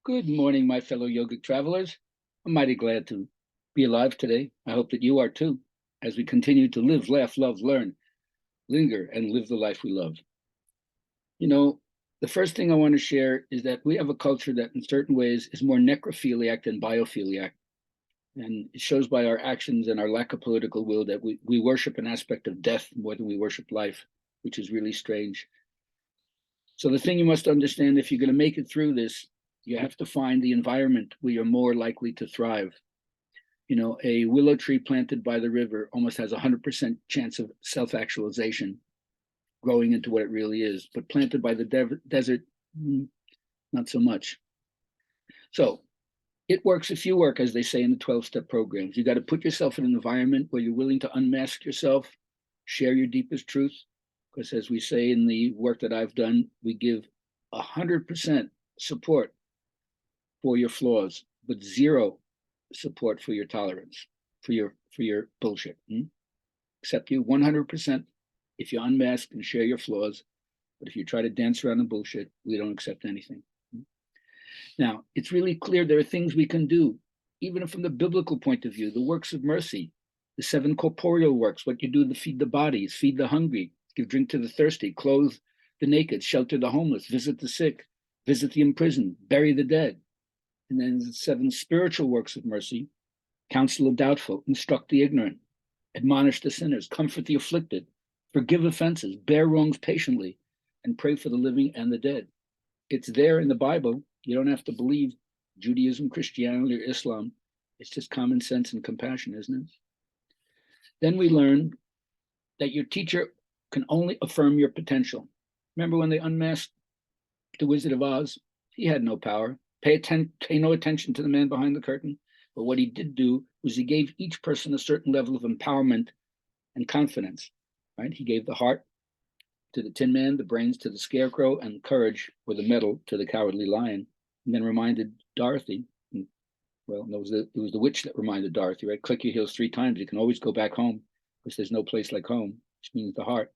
Good morning, my fellow yogic travelers. I'm mighty glad to be alive today. I hope that you are too, as we continue to live, laugh, love, learn, linger, and live the life we love. You know, the first thing I want to share is that we have a culture that, in certain ways, is more necrophiliac than biophiliac. And it shows by our actions and our lack of political will that we worship an aspect of death more than we worship life, which is really strange. So the thing you must understand, if you're going to make it through this, you have to find the environment where you're more likely to thrive. You know, a willow tree planted by the river almost has a 100% chance of self-actualization, growing into what it really is. But planted by the desert, not so much. So it works if you work, as they say in the 12-step programs. You got to put yourself in an environment where you're willing to unmask yourself, share your deepest truth. Because as we say in the work that I've done, we give 100% support for your flaws, but zero support for your tolerance, for your bullshit. Accept you 100% if you unmask and share your flaws, but if you try to dance around the bullshit, we don't accept anything. Now, it's really clear there are things we can do, even from the biblical point of view, the works of mercy, the 7 corporeal works, what you do to feed the bodies, feed the hungry, give drink to the thirsty, clothe the naked, shelter the homeless, visit the sick, visit the imprisoned, bury the dead. And then the 7 spiritual works of mercy: counsel the doubtful, instruct the ignorant, admonish the sinners, comfort the afflicted, forgive offenses, bear wrongs patiently, and pray for the living and the dead. It's there in the Bible. You don't have to believe Judaism, Christianity, or Islam. It's just common sense and compassion, isn't it? Then we learn that your teacher can only affirm your potential. Remember when they unmasked the Wizard of Oz? He had no power. Pay no attention to the man behind the curtain. But what he did do was he gave each person a certain level of empowerment and confidence, right? He gave the heart to the Tin Man, the brains to the Scarecrow, and courage, or the metal, to the Cowardly Lion, and then reminded Dorothy, well, it was the witch that reminded Dorothy, right? Click your heels 3 times. You can always go back home, because there's no place like home, which means the heart.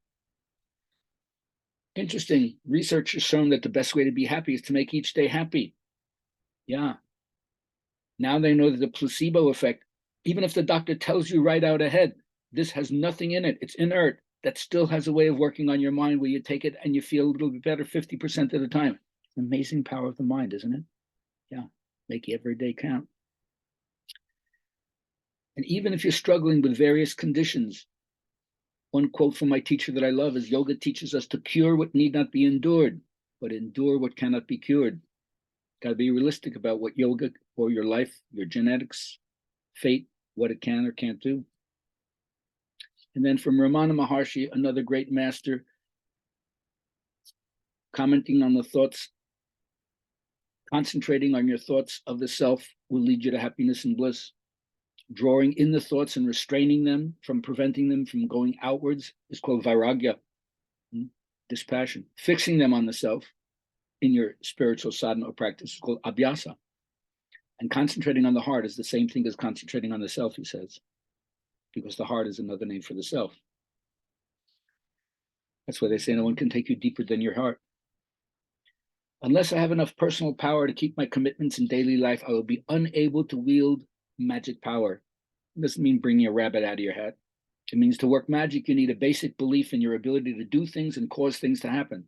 Interesting. Research has shown that the best way to be happy is to make each day happy. Yeah. Now they know that the placebo effect, even if the doctor tells you right out ahead, this has nothing in it, it's inert, that still has a way of working on your mind where you take it and you feel a little bit better 50% of the time. Amazing power of the mind, isn't it? Yeah. Make every day count. And even if you're struggling with various conditions, one quote from my teacher that I love is, yoga teaches us to cure what need not be endured, but endure what cannot be cured. Got to be realistic about what yoga or your life, your genetics, fate, what it can or can't do. And then from Ramana Maharshi, another great master, commenting on the thoughts, concentrating on your thoughts of the self will lead you to happiness and bliss. Drawing in the thoughts and restraining them from preventing them from going outwards is called vairagya, dispassion. Fixing them on the self in your spiritual sadhana or practice is called abhyasa. And concentrating on the heart is the same thing as concentrating on the self, he says, because the heart is another name for the self. That's why they say no one can take you deeper than your heart. Unless I have enough personal power to keep my commitments in daily life, I will be unable to wield magic power. It doesn't mean bringing a rabbit out of your hat. It means to work magic, you need a basic belief in your ability to do things and cause things to happen.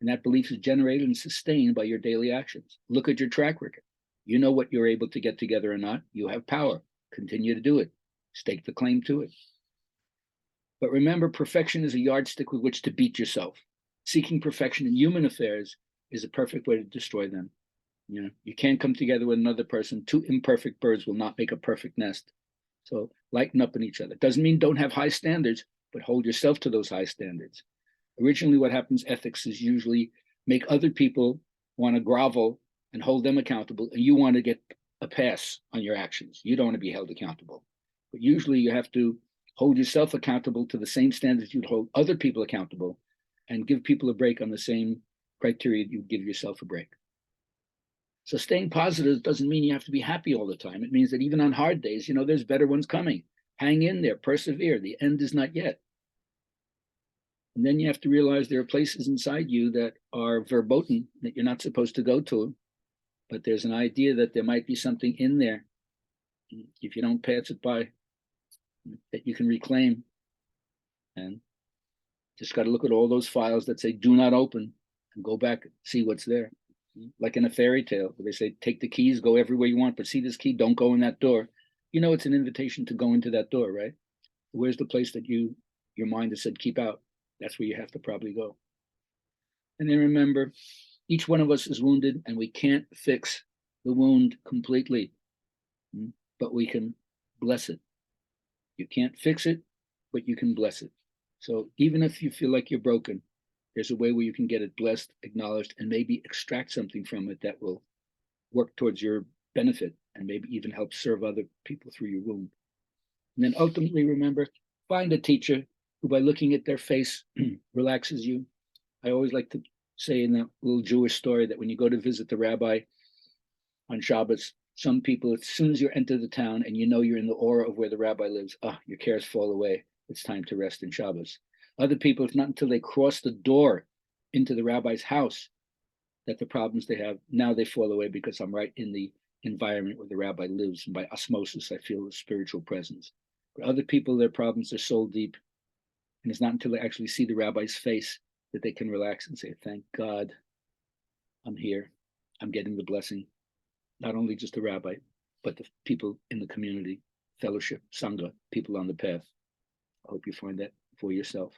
And that belief is generated and sustained by your daily actions. Look at your track record. You know what you're able to get together or not. You have power. Continue to do it. Stake the claim to it. But remember, perfection is a yardstick with which to beat yourself. Seeking perfection in human affairs is a perfect way to destroy them. You can't come together with another person. 2 imperfect birds will not make a perfect nest. So lighten up on each other. Doesn't mean don't have high standards, but hold yourself to those high standards. Originally, what happens, ethics is usually make other people want to grovel and hold them accountable, and you want to get a pass on your actions. You don't want to be held accountable. But usually you have to hold yourself accountable to the same standards you'd hold other people accountable, and give people a break on the same criteria you give yourself a break. So staying positive doesn't mean you have to be happy all the time. It means that even on hard days, there's better ones coming. Hang in there, persevere. The end is not yet. And then you have to realize there are places inside you that are verboten, that you're not supposed to go to. But there's an idea that there might be something in there, if you don't pass it by, that you can reclaim. And just got to look at all those files that say do not open and go back and see what's there. Like in a fairy tale where they say take the keys, go everywhere you want, but see this key, don't go in that door. You know, it's an invitation to go into that door, right? Where's the place that your mind has said keep out? That's where you have to probably go. And then remember, each one of us is wounded, and we can't fix the wound completely, but we can bless it. You can't fix it, but you can bless it. So even if you feel like you're broken, there's a way where you can get it blessed, acknowledged, and maybe extract something from it that will work towards your benefit and maybe even help serve other people through your wound. And then ultimately, remember, find a teacher who, by looking at their face, relaxes you. I always like to say in the little Jewish story that when you go to visit the rabbi on Shabbos, some people, as soon as you enter the town and you know you're in the aura of where the rabbi lives, your cares fall away. It's time to rest in Shabbos. Other people, it's not until they cross the door into the rabbi's house that the problems they have, now they fall away because I'm right in the environment where the rabbi lives. And by osmosis, I feel the spiritual presence. For other people, their problems are soul deep. And it's not until they actually see the rabbi's face that they can relax and say, thank God I'm here. I'm getting the blessing. Not only just the rabbi, but the people in the community, fellowship, sangha, people on the path. I hope you find that for yourself.